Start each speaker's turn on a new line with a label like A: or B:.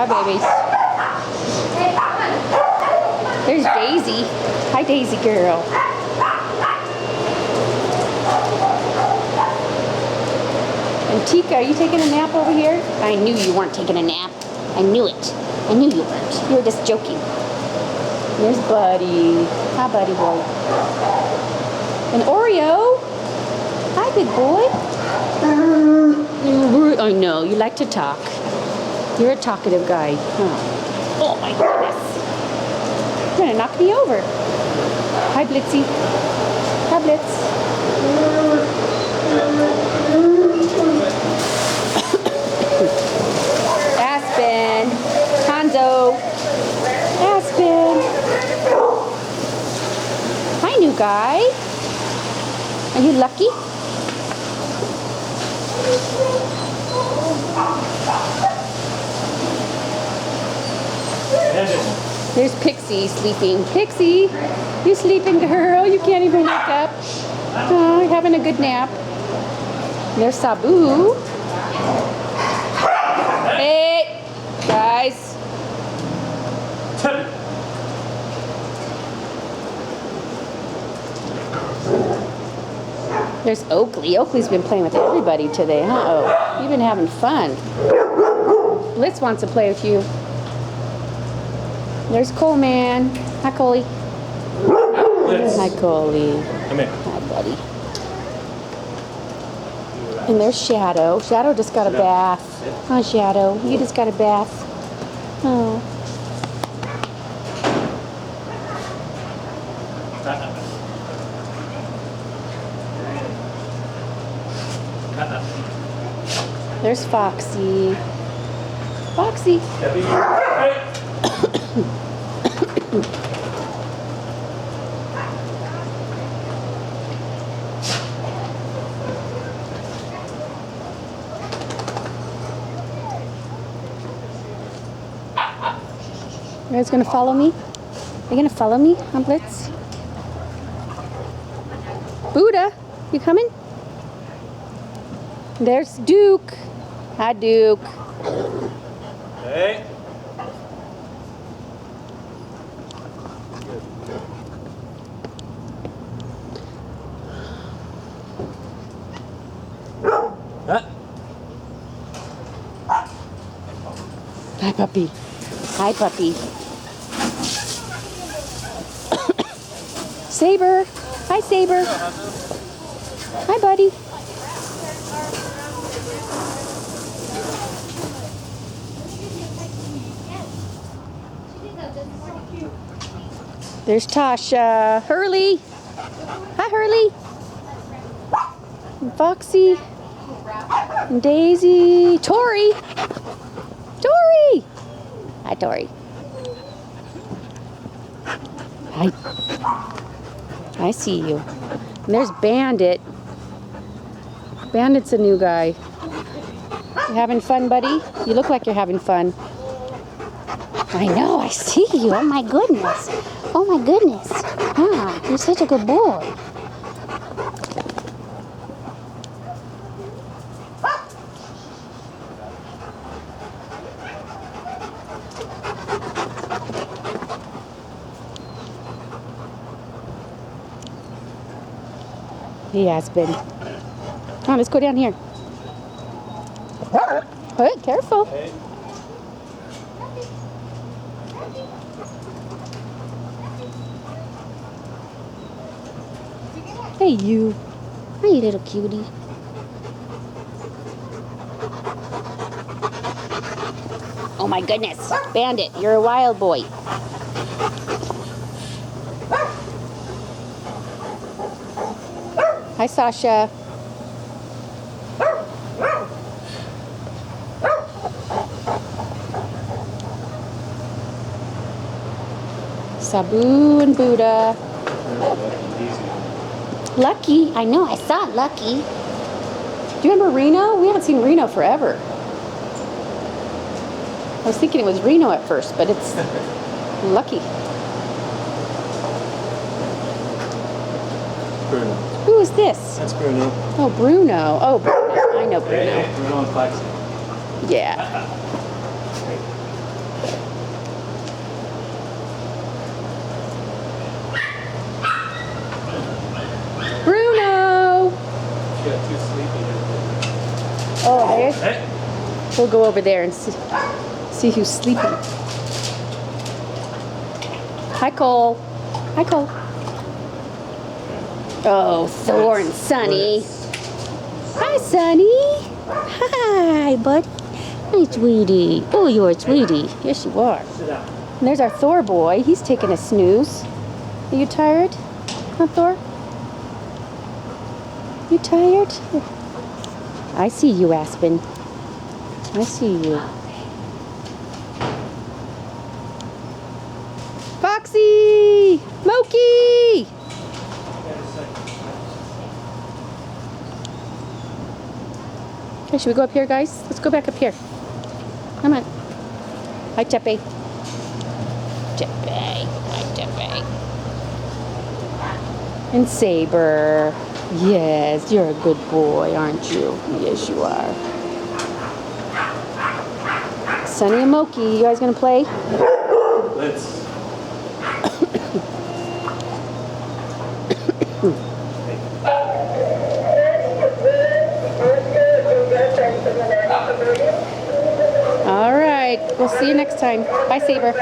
A: Hi, babies. There's Daisy. Hi, Daisy girl. And Tika, are you taking a nap over here? I knew you weren't taking a nap. I knew it. I knew you weren't. You were just joking. There's Buddy. Hi, Buddy boy. And Oreo. Hi, big boy. I know, you like to talk. You're a talkative guy. Huh. Oh, my goodness. You're going to knock me over. Hi, Blitzy. Hi, Blitz. Aspen. Hanzo. Aspen. Hi, new guy. Are you lucky? There's Pixie sleeping. Pixie, you sleeping, girl? You can't even wake up. Oh, you're having a good nap. There's Sabu. Hey, guys. There's Oakley. Oakley's been playing with everybody today, huh? Oh, you've been having fun. Blitz wants to play with you. There's Coleman. Hi, Coley.
B: Blitz.
A: Hi, Coley.
B: Come here.
A: Hi, buddy. And there's Shadow. Shadow just got a bath. Huh, Shadow? You just got a bath. Oh. There's Foxy. Foxy. You guys gonna follow me? Are you gonna follow me on Blitz? Buddha, you coming? There's Duke. Hi, Duke.
B: Hey.
A: Hi, puppy. Hi, puppy. Saber. Hi, Saber. Hi, buddy. There's Tasha. Hurley. Hi, Hurley. And Foxy. And Daisy. Tori. Tori. Hi, Tori. Hi. I see you. And there's Bandit. Bandit's a new guy. You having fun, buddy? You look like you're having fun. I know, I see you. Oh my goodness. Oh my goodness. Ah, you're such a good boy. He has been. Come on, let's go down here. Hey, careful. Hey, you. Hi, you little cutie. Oh my goodness. Bandit, you're a wild boy. Hi, Sasha. Sabu and Buddha. Lucky. I know, I saw Lucky. Do you remember Reno? We haven't seen Reno forever. I was thinking it was Reno at first, but it's Lucky.
B: Bruno.
A: Who is this?
B: That's Bruno.
A: Oh, Bruno. Oh, Bruno. I know Bruno.
B: Bruno and Foxy.
A: Yeah. tired?
B: Hey.
A: We'll go over there and see who's sleeping. Hi, Cole. Hi, Cole. Oh, Thor and Sunny. Hi, Sunny. Hi, buddy. Hi, sweetie. Oh, you're a sweetie. Yes, you are.
B: Sit down.
A: And there's our Thor boy. He's taking a snooze. Are you tired? Huh, Thor? You tired? I see you, Aspen. I see you. Foxy! Moki! Okay, should we go up here, guys? Let's go back up here. Come on. Hi, Tepe. Tepe. Hi, Tepe. And Saber. Yes, you're a good boy, aren't you? Yes, you are. Sunny and Moki, you guys gonna play?
B: Let's.
A: All right, we'll see you next time. Bye, Saber.